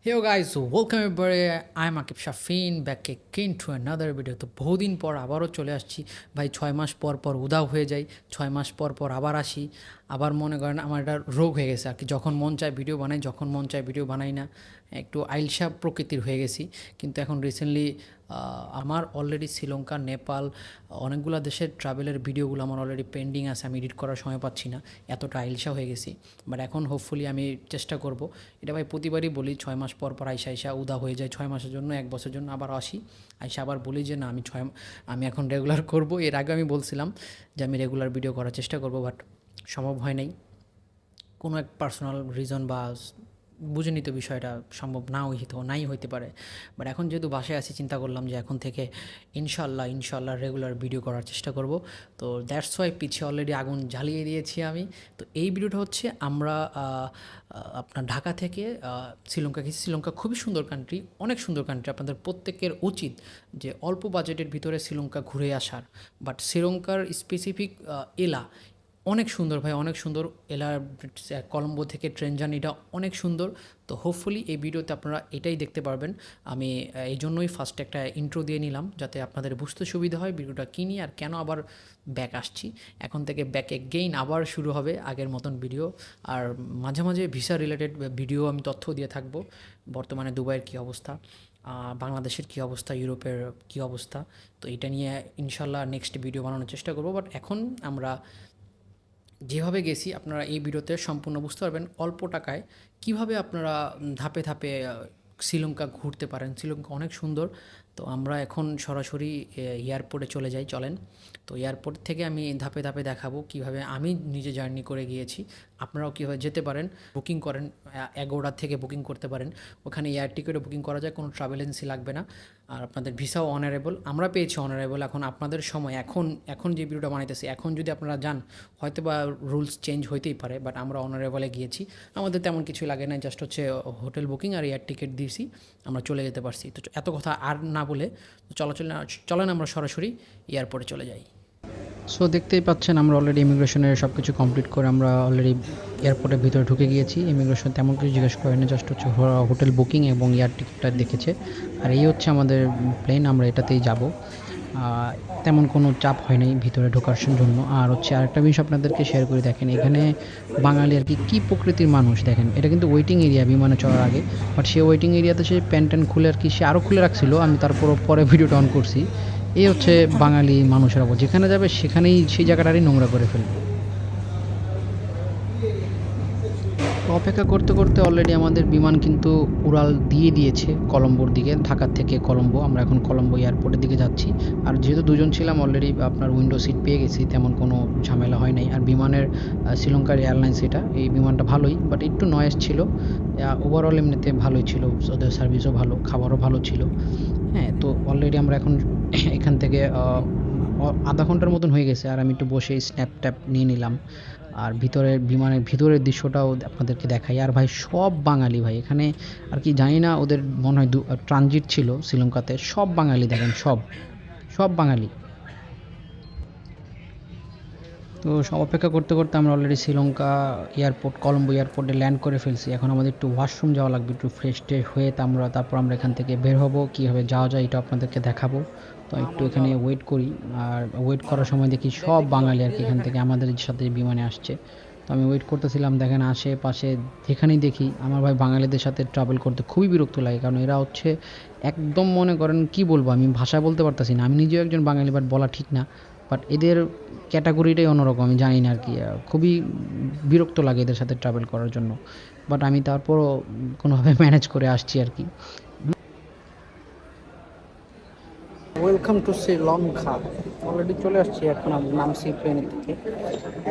Hey guys, so welcome everybody. I'm Akib Shafin back again to another video. তো বহুদিন পর আবারও চলে আসছি ভাই। 6 মাস পর পর উদাও হয়ে যাই, 6 মাস পর পর আবার আসি। আবার মনে করেন আমার একটা রোগ হয়ে গেছে আর কি, যখন মন চায় ভিডিও বানাই, যখন মন চায় ভিডিও বানাই না। একটু আইলসা প্রকৃতির হয়ে গেছি। কিন্তু এখন রিসেন্টলি আমার অলরেডি শ্রীলঙ্কা, নেপাল, অনেকগুলো দেশের ট্রাভেলের ভিডিওগুলো আমার অলরেডি পেন্ডিং আছে, আমি এডিট করার সময় পাচ্ছি না, এতটা আইলসা হয়ে গেছি। বাট এখন হোপফুলি আমি চেষ্টা করব। এটা ভাই প্রতিবারই বলি, 6 মাস পর পর আইসা উদা হয়ে যায়, 6 মাসের জন্য, 1 বছরের জন্য আবার আসি। আইসা আবার বলি যে না, আমি এখন রেগুলার করব। এর আগে আমি বলছিলাম যে আমি রেগুলার ভিডিও করার চেষ্টা করব, বাট সম্ভব হয় নাই। কোনো এক পার্সোনাল রিজন বা বুঝেনি তো, বিষয়টা সম্ভব নাই হইতে পারে। বাট এখন যেহেতু বাসায় আছি, চিন্তা করলাম যে এখন থেকে ইনশাল্লাহ রেগুলার ভিডিও করার চেষ্টা করব। তো দ্যাটস ওয়াই পিছিয়ে অলরেডি আগুন জ্বালিয়ে দিয়েছি আমি। তো এই ভিডিওটা হচ্ছে আমরা আপনার ঢাকা থেকে শ্রীলঙ্কা গেছি। শ্রীলঙ্কা খুবই সুন্দর কান্ট্রি, অনেক সুন্দর কান্ট্রি। আপনাদের প্রত্যেকের উচিত যে অল্প বাজেটের ভিতরে শ্রীলঙ্কা ঘুরে আসার। বাট শ্রীলঙ্কার স্পেসিফিক এলা অনেক সুন্দর ভাই, অনেক সুন্দর। কলম্বো থেকে ট্রেন জার্নিটা অনেক সুন্দর। তো হোপফুলি এই ভিডিওতে আপনারা এটাই দেখতে পারবেন। আমি এই জন্যই ফার্স্টে একটা ইন্ট্রো দিয়ে নিলাম, যাতে আপনাদের বুঝতে সুবিধা হয় ভিডিওটা কী নিয়ে আর কেন আবার ব্যাক আসছি। এখন থেকে ব্যাক এগেইন আবার শুরু হবে আগের মতন ভিডিও। আর মাঝে মাঝে ভিসা রিলেটেড ভিডিও আমি তথ্য দিয়ে থাকবো। বর্তমানে দুবাইয়ের কী অবস্থা, বাংলাদেশের কী অবস্থা, ইউরোপের কী অবস্থা। তো এটা নিয়ে ইনশাল্লাহ নেক্সট ভিডিও বানানোর চেষ্টা করবো। বাট এখন আমরা যেভাবে গেছি, আপনারা এই ভিডিওতে সম্পূর্ণ বুঝতে পারবেন অল্প টাকায় কিভাবে আপনারা ধাপে ধাপে শ্রীলঙ্কা ঘুরতে পারেন। শ্রীলঙ্কা অনেক সুন্দর। তো আমরা এখন সরাসরি এয়ারপোর্টে চলে যাই, চলেন। তো এয়ারপোর্ট থেকে আমি ধাপে ধাপে দেখাবো কিভাবে আমি নিজে জার্নি করে গিয়েছি। আপনারাও কীভাবে যেতে পারেন, বুকিং করেন, এগোড়া থেকে বুকিং করতে পারেন। ওখানে এয়ার টিকিটও বুকিং করা যায়, কোনো ট্রাভেল এজেন্সি লাগবে না। আর আপনাদের ভিসাও অনারেবল, আমরা পেয়েছি অনারেবল। এখন আপনাদের সময়, এখন যে ভিডিওটা বানাইতেছি, এখন যদি আপনারা যান, হয়তো বা রুলস চেঞ্জ হইতেই পারে, বাট আমরা অনারেবলে গিয়েছি। আমাদের তেমন কিছু লাগে না, জাস্ট হচ্ছে হোটেল বুকিং আর এয়ার টিকিট দিয়েছি, আমরা চলে যেতে পারছি। তো এত কথা আর না বলে চলেন আমরা সরাসরি এয়ারপোর্টে চলে যাই। সো দেখতেই পাচ্ছেন আমরা অলরেডি ইমিগ্রেশনের সব কিছু কমপ্লিট করে আমরা অলরেডি এয়ারপোর্টের ভিতরে ঢুকে গিয়েছি। ইমিগ্রেশন তেমন কিছু জিজ্ঞেস করেনি, জাস্ট হচ্ছে হোটেল বুকিং এবং এয়ার টিকিটটা দেখেছে। আর এই হচ্ছে আমাদের প্লেন, আমরা এটাতেই যাব। তেমন কোনো চাপ হয় নাই ভিতরে ঢোকার জন্য। আর হচ্ছে আরেকটা জিনিস আপনাদেরকে শেয়ার করে, দেখেন এখানে বাঙালি আর কি কী প্রকৃতির মানুষ। দেখেন এটা কিন্তু ওয়েটিং এরিয়া বিমানে চড়ার আগে, বাট সে ওয়েটিং এরিয়াতে সে প্যান্ট খুলে আর কি সে আরও খুলে রাখছিল। আমি তারপর পরে ভিডিওটা অন করছি। এই হচ্ছে বাঙালি মানুষের অবস্থা, যেখানে যাবে সেখানেই সেই জায়গাটারই নোংরা করে ফেলবে। অপেক্ষা করতে করতে অলরেডি আমাদের বিমান কিন্তু উড়াল দিয়ে দিয়েছে কলম্বোর দিকে, ঢাকার থেকে কলম্বো। আমরা এখন কলম্বো এয়ারপোর্টের দিকে যাচ্ছি। আর যেহেতু দুজন ছিলাম, অলরেডি আপনার উইন্ডো সিট পেয়ে গেছি, তেমন কোনো ঝামেলা হয় নাই। আর বিমানের শ্রীলঙ্কার এয়ারলাইন্স এটা, এই বিমানটা ভালোই, বাট একটু নয়েজ ছিল। ওভারঅল এমনিতে ভালোই ছিল, ওদের সার্ভিসও ভালো, খাবারও ভালো ছিল। হ্যাঁ, তো অলরেডি আমরা এখন এখান থেকে আধা ঘন্টার মতন হয়ে গেছে। আর আমি একটু বসে স্ন্যাপ ট্যাপ নিয়ে নিলাম। আর বিমানের ভিতরের দৃশ্যটাও আপনাদেরকে দেখাই। আর ভাই সব বাঙালি ভাই এখানে, আর কি জানি না, ওদের মনে হয় ট্রানজিট ছিল শ্রীলঙ্কাতে। সব বাঙালি, দেখেন সব সব বাঙালি। তো সব অপেক্ষা করতে করতে আমরা অলরেডি শ্রীলঙ্কা এয়ারপোর্ট, কলম্বো এয়ারপোর্টে ল্যান্ড করে ফেলছি। এখন আমাদের একটু ওয়াশরুম যাওয়া লাগবে, একটু ফ্রেশ ট্রেশ হয়ে তারপর আমরা এখান থেকে বের হব। কীভাবে যাওয়া যায় এটা আপনাদেরকে দেখাবো। তো একটু এখানে ওয়েট করি। আর ওয়েট করার সময় দেখি সব বাঙালি আর কি এখান থেকে আমাদের সাথে বিমানে আসছে। তো আমি ওয়েট করতেছিলাম, দেখেন আশেপাশে যেখানেই দেখি, আমার ভাই বাঙালিদের সাথে ট্রাভেল করতে খুবই বিরক্ত লাগে। কারণ এরা হচ্ছে একদম, মনে করেন কি বলবো, আমি ভাষা বলতে পারতাছি না। আমি নিজেও একজন বাঙালি, বাট বলা ঠিক না। বাট এদের ক্যাটাগরিটাই অন্যরকম, আমি জানি না আর কি। খুবই বিরক্ত লাগে এদের সাথে ট্রাভেল করার জন্য। বাট আমি তারপরও কোনোভাবে ম্যানেজ করে আসছি আর কি। Welcome to Sri Lanka. অলরেডি চলে আসছি, এখন আমি নামছি প্লেন থেকে।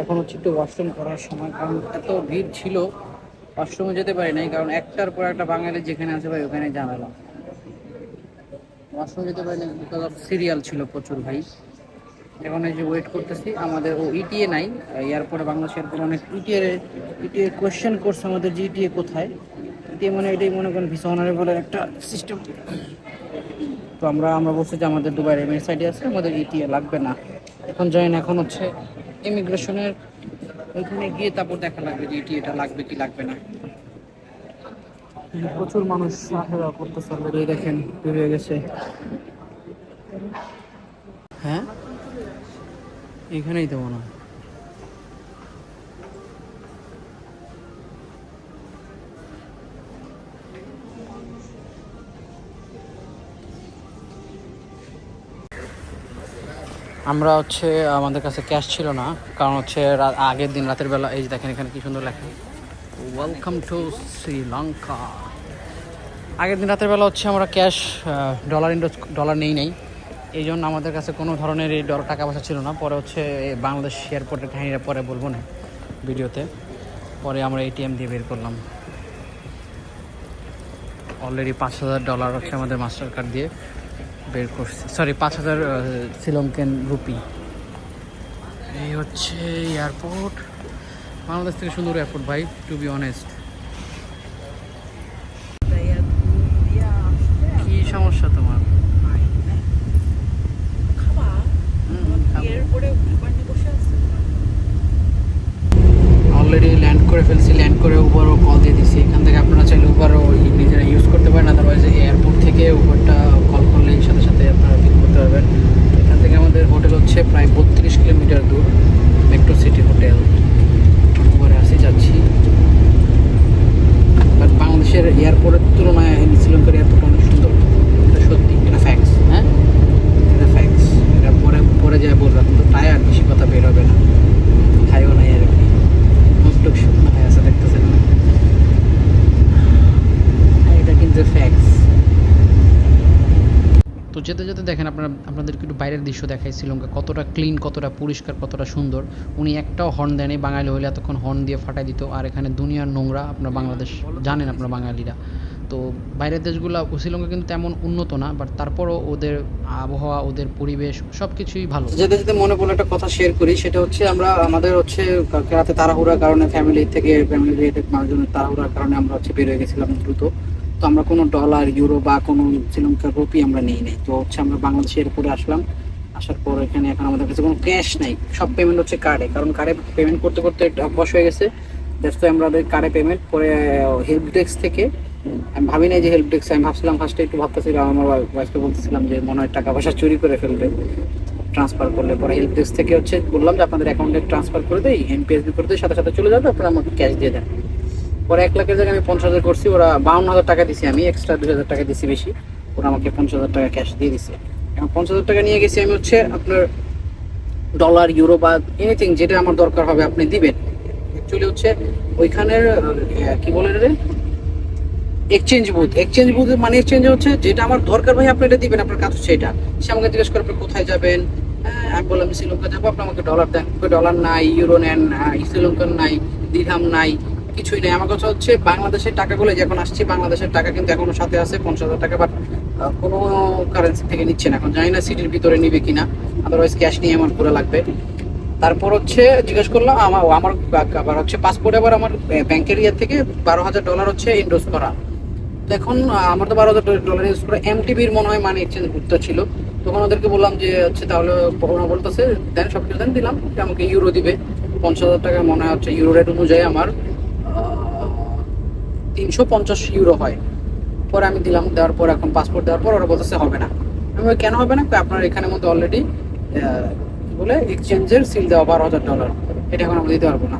এখন হচ্ছে একটু ওয়াশরুম করার সময়, কারণ এত ভিড় ছিল, ওয়াশরুমে যেতে পারি নাই। কারণ একটার পর একটা বাঙালি যেখানে আছে ভাই, ওখানে ঝামেলা। ওয়াশরুমে যেতে পারি না বিকজ অফ সিরিয়াল ছিল প্রচুর ভাই। এখন এই যে ওয়েট করতেছি, আমাদের ইটিএ নাই এয়ারপোর্টে, বাংলাদেশ এয়ারপোর্টে অনেক ইটিএ কোয়েশ্চেন করছে আমাদের যে ইটিএ কোথায়। ইটিএ মানে এটাই মনে করেন ভিসা অনারেবলের একটা সিস্টেম। তো আমরা বলছি যে আমাদের দুবাইয়ের এমএসআইডি আছে, আমাদের ইটিএ লাগবে না। এখন জানি না, এখন হচ্ছে ইমিগ্রেশনের ওইখানে গিয়ে তারপর দেখা লাগবে যে ইটিএটা লাগবে কি লাগবে না। প্রচুর মানুষ আসা যাওয়া করতেছে অলরেডি, দেখেন বের হয়ে গেছে। হ্যাঁ এখানেই তো মনে হয়। আমরা হচ্ছে আমাদের কাছে ক্যাশ ছিল না, কারণ হচ্ছে আগের দিন রাতের বেলা, এই যে দেখেন এখানে কি সুন্দর লেখা, ওয়েলকাম টু শ্রীলঙ্কা। আগের দিন রাতের বেলা হচ্ছে আমরা ক্যাশ ডলার নেই নাই, এই জন্য আমাদের কাছে কোনো ধরনের এই ডলার টাকা পয়সা ছিল না। পরে হচ্ছে বাংলাদেশ এয়ারপোর্টের কাহিনিটা পরে বলবো না ভিডিওতে। পরে আমরা এটিএম দিয়ে বের করলাম। অলরেডি $5,000 হচ্ছে আমাদের মাস্টার কার্ড দিয়ে বের করছি, সরি 5,000 শ্রীলঙ্কান রুপি। এই হচ্ছে এয়ারপোর্ট, বাংলাদেশ থেকে সুন্দর এয়ারপোর্ট ভাই, টু বি অনেস্ট। কি সমস্যা তোমার? অলরেডি ল্যান্ড করে ফেলছি, ল্যান্ড করে উবারও কল দিয়ে দিছি। এখান থেকে আপনারা চাইলে উবারও নিজেরা ইউজ করতে পারেন, আদারওয়াইজ এয়ারপোর্ট থেকে উবারটা কল করলে সাথে সাথে আপনারা পিক করতে পারবেন। এখান থেকে আমাদের হোটেল হচ্ছে প্রায় 32 কিলোমিটার দূর, মেট্রো সিটি হোটেল। উবারে আসি যাচ্ছি, বাট বাংলাদেশের এয়ারপোর্টের তুলনায় শ্রীলঙ্কার এয়ারপোর্ট অনেক সুন্দর, এটা সত্যি, এটা ফ্যাক্টস। হ্যাঁ এটা ফ্যাক্টস, এটা পরে পরে যায় বলবো, কিন্তু তাই আর বেশি কথা বের হবে না, খাইও নাই আর কি। মুখটুক শুকনো হয়ে আছে দেখতেছেন না, এটা কিন্তু ফ্যাক্টস। তো যেতে যেতে দেখেন আপনাদেরকে একটু বাইরের দৃশ্য দেখাই, শ্রীলঙ্কা কতটা ক্লিন, কতটা পরিষ্কার, কতটা সুন্দর। উনি একটাও হর্ন দেয়নি, বাঙালি হলে এতক্ষণ হর্ন দিয়ে ফাটাই দিত। আর এখানে দুনিয়ার নোংরা, আপনার বাংলাদেশ জানেন, আপনার বাঙালিরা। তো বাইরের দেশগুলো, শ্রীলঙ্কা কিন্তু তেমন উন্নত না, বাট তারপরও ওদের আবহাওয়া, ওদের পরিবেশ সব কিছুই ভালো। যেতে যেতে মনে পড়লো একটা কথা শেয়ার করি, সেটা হচ্ছে আমাদের হচ্ছে কালকে রাতে তাড়াহুড়ার কারণে, ফ্যামিলি রিলেটেড মানুষজনের তাড়াহুড়ার কারণে আমরা হচ্ছে বের হয়ে গেছিলাম দ্রুত। তো আমরা কোনো ডলার, ইউরো বা কোনো শ্রীলঙ্কার রুপি আমরা নিই নাই। তো হচ্ছে আমরা বাংলাদেশে এরপরে আসলাম, আসার পর এখানে এখন আমাদের কাছে কোনো ক্যাশ নাই, সব পেমেন্ট হচ্ছে কার্ডে, কারণ কার্ডে পেমেন্ট করতে করতে একটা অভ্যাস হয়ে গেছে। দ্যাটস ওয়াই আমাদের কার্ডে পেমেন্ট। পরে হেল্প ডেস্ক থেকে, আমি ভাবি নাই যে হেল্প ডেস্ক, আমি ভাবছিলাম ফার্স্টে, একটু ভাবতেছিলাম, আমার ওয়াইফকে বলতেছিলাম যে মনে হয় টাকা পয়সা চুরি করে ফেলবে ট্রান্সফার করলে। পরে হেল্প ডেস্ক থেকে হচ্ছে বললাম যে আপনাদের অ্যাকাউন্টে ট্রান্সফার করে দেয়, এনপিএসবি করে দেয়, সাথে সাথে চলে যাবে, আপনারা আমাকে ক্যাশ দিয়ে দেন। পরে 1 লাখের জায়গায় আমি 50,000 করছি, ওরা 52,000 টাকা দিছি, আমি এক্সট্রা 2,000 টাকা দিছি বেশি, ওরা আমাকে 50,000 টাকা ক্যাশ দিয়ে দিছে। এখন 50,000 টাকা নিয়ে গেছি আমি হচ্ছে আপনার ডলার, ইউরো বা এনিথিং যেটা আমার দরকার হবে আপনি দিবেন। অ্যাকচুয়ালি হচ্ছে ওইখানের কি বলে রে, এক্সচেঞ্জ বুথ মানে এক্সচেঞ্জ হচ্ছে যেটা আমার দরকার ভাই আপনি এটা দিবেন, আপনার কাজ হচ্ছে এটা। সে আমাকে জিজ্ঞেস করে আপনি কোথায় যাবেন, আমি বললাম শ্রীলঙ্কা যাবো, আপনি আমাকে ডলার দেন। ডলার নাই, ইউরো নেন, শ্রীলঙ্কার নাই, দিরহাম নাই, কিছুই নেই। আমার কথা হচ্ছে বাংলাদেশের টাকাগুলো যখন আসছে, বাংলাদেশের টাকা কিন্তু এখনো সাথে আছে 50,000 টাকা, বাট কোনো কারেন্সি থেকে নিচ্ছে না। এখন জানি না সিটির ভিতরে নিবে কিনা, আদারওয়াইজ ক্যাশ নিয়ে আমার পুরো লাগবে। তারপর হচ্ছে জিজ্ঞেস করলাম আমার আবার হচ্ছে পাসপোর্টে আবার আমার ব্যাংকের ইয়ে থেকে $12,000 হচ্ছে ইনডোজ করা। তো এখন আমার তো $12,000 ইউজ করে এমটিবির মনে হয় মানি এক্সচেঞ্জ ঘুরতে ছিল। তখন ওদেরকে বললাম যে হচ্ছে তাহলে ওরা বলতেছে দেন, সব কিছু দেন, দিলাম, আমাকে ইউরো দিবে 50,000 টাকা মনে হয় হচ্ছে ইউরো রেট অনুযায়ী আমার 350 ইউরো হয়। পরে আমি দিলাম, দেওয়ার পর এখন পাসপোর্ট দেওয়ার পর ওরা বলতেছে হবে না। আমি কেন হবে না, আপনার এখানের মধ্যে অলরেডি বলে এক্সচেঞ্জের সিল দেওয়া $12,000, এটা এখন আমরা দিতে পারবো না।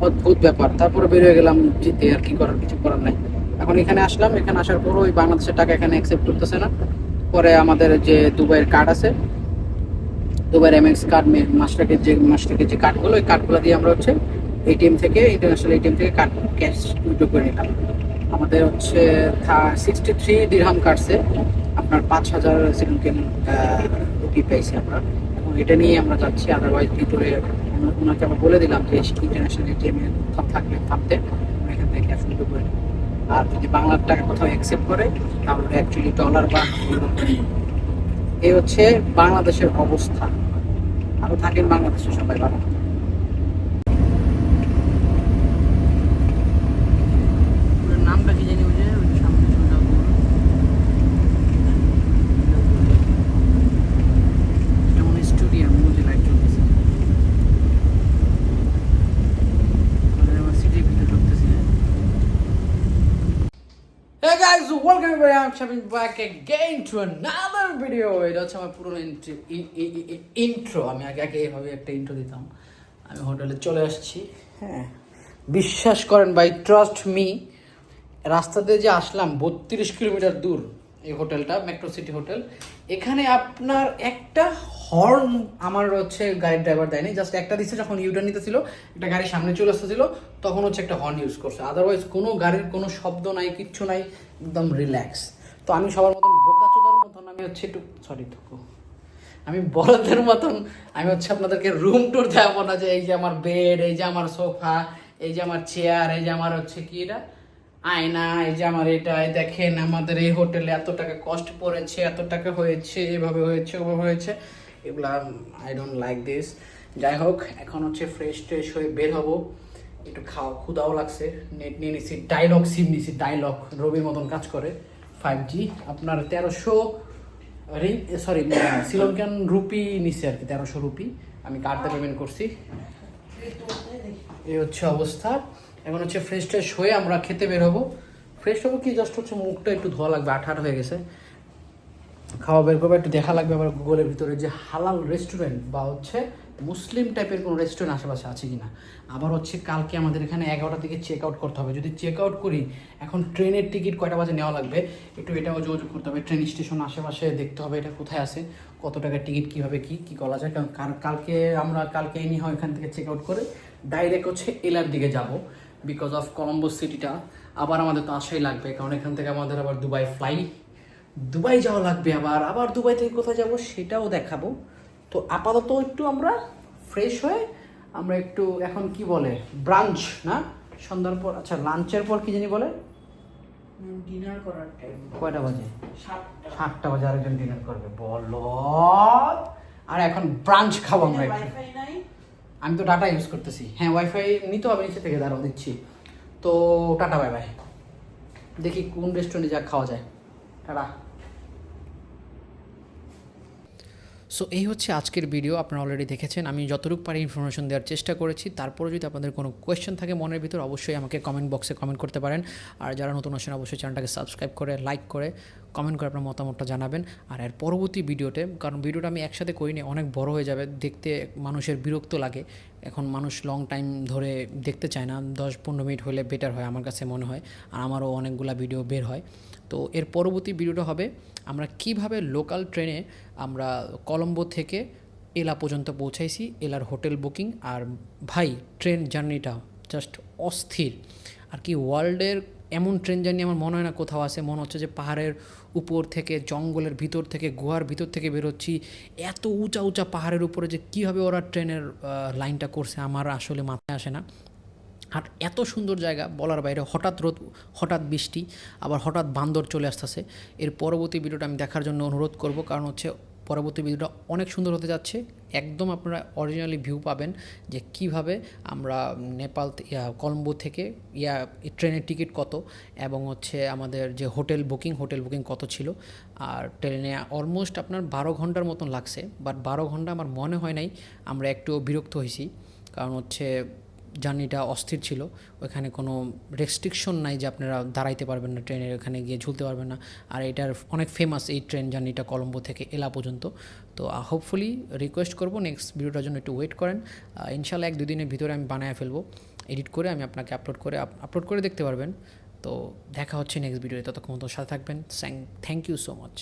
অদ্ভুত ব্যাপার। তারপরে বেরিয়ে গেলাম জিতে, আর কি করার, কিছু করার নাই। এখন এখানে আসলাম, এখানে আসার পর ওই বাংলাদেশের টাকা এখানে অ্যাকসেপ্ট করতেছে না। পরে আমাদের যে দুবাইয়ের কার্ড আছে, দুবাইয়ের এমএক্স কার্ড, মাস্টারকের যে কার্ডগুলো, ওই কার্ডগুলো দিয়ে আমরা হচ্ছে এটিএম থেকে, ইন্টারন্যাশনাল এটিএম থেকে কার্ড ক্যাশ উইথড্র করে নিলাম। আমাদের হচ্ছে 63 দিরহাম কাটছে, আপনার 5,000 শ্রীলঙ্কান রুপি পাইছি আমরা। এখন এটা নিয়ে আমরা যাচ্ছি, আদারওয়াইজ ভিতরে ওনাকে আমরা বলে দিলাম যে ইন্টারন্যাশনাল এটিএম এ থাকলে থামতে, এখান থেকে ক্যাশ উইথড্র করে নিলাম। আর যদি বাংলার টাকা কোথাও অ্যাকসেপ্ট করে তাহলে অ্যাকচুয়ালি ডলার বা এই হচ্ছে বাংলাদেশের অবস্থা। আরো থাকেন বাংলাদেশে সবাই ভালো। নামটা কি জানি, ওই যে সামনে যেমন স্টুডিয়াম লাইট চলতেছে, সিটির ভিতরে ঢুকতেছি। I'm back again to another video. এটা হচ্ছে আমার পুরো ইন্ট্রো। আমি আগে আগে এভাবে একটা ইন্ট্রো দিতাম। আমি হোটেলে চলে আসছি। হ্যাঁ, বিশ্বাস করেন ভাই, ট্রাস্ট মি, রাস্তাতে যে আসলাম 32 কিলোমিটার দূর এই হোটেলটা, মেট্রো সিটি হোটেল। এখানে আপনার একটা হর্ন আমার হচ্ছে গাড়ির ড্রাইভার দেয়নি, জাস্ট একটা দিচ্ছে যখন ইউটার্ন নিতেছিল, একটা গাড়ি সামনে চলে আসতেছিল, তখন হচ্ছে একটা হর্ন ইউজ করছে। আদারওয়াইজ কোনো গাড়ির কোনো শব্দ নাই, কিচ্ছু নাই, একদম রিল্যাক্স। তো আমি সবার মতন বোকাচোদার মতন আমি হচ্ছে একটু আমি বড়দের মতন আমি হচ্ছে আপনাদেরকে রুম ট্যুর দেখাবো না, যে এই যে আমার বেড, এই যে আমার সোফা, এই যে আমার চেয়ার, এই যে আমার হচ্ছে কি এটা আয়না, এই যে আমার এটা, দেখেন আমাদের এই হোটেলে এত টাকা কষ্ট পড়েছে, এত টাকা হয়েছে, এভাবে হয়েছে, ওভাবে হয়েছে, এগুলা আই ডোন্ট লাইক দিস। যাই হোক, এখন হচ্ছে ফ্রেশ ট্রেশ হয়ে বের হবো, একটু ক্ষুধাও লাগছে, নেট নিয়ে নিছি, ডায়লগ সিম নিছি, ডায়লগ রবির মতন কাজ করে, 5G আপনার 1300 শ্রীলঙ্কান রুপি নিচ্ছে আর কি, 1300 রুপি আমি কার্ডে পেমেন্ট করছি। এই হচ্ছে অবস্থা। এখন হচ্ছে ফ্রেশ ট্রেশ হয়ে আমরা খেতে বের হবো। ফ্রেশ হবো কি, জাস্ট হচ্ছে মুখটা একটু ধোয়া লাগবে, আঠার হয়ে গেছে, খাওয়া বের করবো, একটু দেখা লাগবে আবার গুগলের ভিতরে যে হালাল রেস্টুরেন্ট বা হচ্ছে মুসলিম টাইপের কোনো রেস্টুরেন্ট আশেপাশে আছে কিনা। আবার হচ্ছে কালকে আমাদের এখানে 11টার দিকে চেক আউট করতে হবে। যদি চেক আউট করি, এখন ট্রেনের টিকিট কয়টা বাজে নেওয়া লাগবে একটু এটাও যোগাযোগ করতে হবে, ট্রেন স্টেশন আশেপাশে দেখতে হবে এটা কোথায় আছে, কত টাকার টিকিট, কীভাবে কী করা যায়। কারণ কালকে এনি হয় এখান থেকে চেক আউট করে ডাইরেক্ট হচ্ছে এলার দিকে যাব, বিকজ অফ কলম্বো সিটিটা আবার আমাদের তো আসাই লাগবে, কারণ এখান থেকে আমাদের আবার দুবাই যাওয়া লাগবে, আবার দুবাই থেকে কোথায় যাব সেটাও দেখাবো। তো আপাতত একটু আমরা ফ্রেশ হয়ে আমরা একটু এখন কি বলে ব্রাঞ্চ না, সন্ধ্যার পর, আচ্ছা লাঞ্চের পর কি জানি বলে, ডিনার করার টাইম কয়টা বাজে? 7টা বাজে আরেকজন ডিনার করবে, বলো। আর এখন ব্রাঞ্চ খাবো আমরা একটু। ওয়াইফাই নাই, আমি তো ডাটা ইউজ করতেছি। হ্যাঁ, ওয়াইফাই নিতে হবে নিচে থেকে, দাঁড়াও দিচ্ছি। তো টাটা, বাই বাই। দেখি কোন রেস্টুরেন্টে যা খাওয়া যায়। টাটা। সো এই হচ্ছে আজকের ভিডিও, আপনারা অলরেডি দেখেছেন। আমি যতটুকু পারি ইনফরমেশন দেওয়ার চেষ্টা করেছি। তারপরে যদি আপনাদের কোনো কোয়েশ্চেন থাকে মনের ভিতর, অবশ্যই আমাকে কমেন্ট বক্সে কমেন্ট করতে পারেন। আর যারা নতুন আসেন অবশ্যই চ্যানেলটাকে সাবস্ক্রাইব করে, লাইক করে, কমেন্ট করে আপনার মতামতটা জানাবেন। আর এর পরবর্তী ভিডিওতে, কারণ ভিডিওটা আমি একসাথে করিনি, অনেক বড় হয়ে যাবে, দেখতে মানুষের বিরক্ত লাগে, এখন মানুষ লং টাইম ধরে দেখতে চায় না, 10-15 মিনিট হলে বেটার হয় আমার কাছে মনে হয়। আর আমারও অনেকগুলা ভিডিও বের হয়। তো এর পরবর্তী ভিডিওটা হবে আমরা কিভাবে লোকাল ট্রেনে আমরা কলম্বো থেকে এলা পর্যন্ত পৌঁছাইছি, এলার হোটেল বুকিং। আর ভাই, ট্রেন জার্নিটা জাস্ট অস্থির আর কি। ওয়ার্ল্ডের এমন ট্রেন জার্নি আমার মনে হয় না কোথাও আছে। মনে হচ্ছে যে পাহাড়ের উপর থেকে, জঙ্গলের ভিতর থেকে, গুহার ভিতর থেকে বেরোচ্ছি। এত উঁচা উঁচা পাহাড়ের উপরে যে কীভাবে ওরা ট্রেনের লাইনটা করছে আমার আসলে মাথায় আসে না। আর এত সুন্দর জায়গা বলার বাইরে, হঠাৎ রোদ, হঠাৎ বৃষ্টি, আবার হঠাৎ বান্দর চলে আসতেছে। এর পরবর্তী ভিডিওটা আমি দেখার জন্য অনুরোধ করব, কারণ হচ্ছে পরবর্তী ভিডিওটা অনেক সুন্দর হতে যাচ্ছে। একদম আপনারা অরিজিনালি ভিউ পাবেন যে কিভাবে আমরা নেপাল কলম্বো থেকে ট্রেনের টিকিট কত, এবং হচ্ছে আমাদের যে হোটেল বুকিং কত ছিল। আর ট্রেনে অলমোস্ট আপনার 12 ঘন্টার মতন লাগছে, বাট 12 ঘন্টা আমার মনে হয় নাই আমরা একটু বিরক্ত হয়েছি, কারণ হচ্ছে জার্নিটা অস্থির ছিল। ওখানে কোনো রেস্ট্রিকশন নাই যে আপনারা দাঁড়াইতে পারবেন না, ট্রেনের ওখানে গিয়ে ঝুলতে পারবেন না। আর এটার অনেক ফেমাস এই ট্রেন জার্নিটা কলম্বো থেকে এলা পর্যন্ত। তো হোপফুলি রিকোয়েস্ট করবো নেক্সট ভিডিওটার জন্য একটু ওয়েট করেন। ইনশাল্লাহ 1-2 দিনের ভিতরে আমি বানায় ফেলবো, এডিট করে আমি আপনাকে আপলোড করে দেখতে পারবেন। তো দেখা হচ্ছে নেক্সট ভিডিওতে, ততক্ষণ তো সাথে থাকবেন। Thank you so much.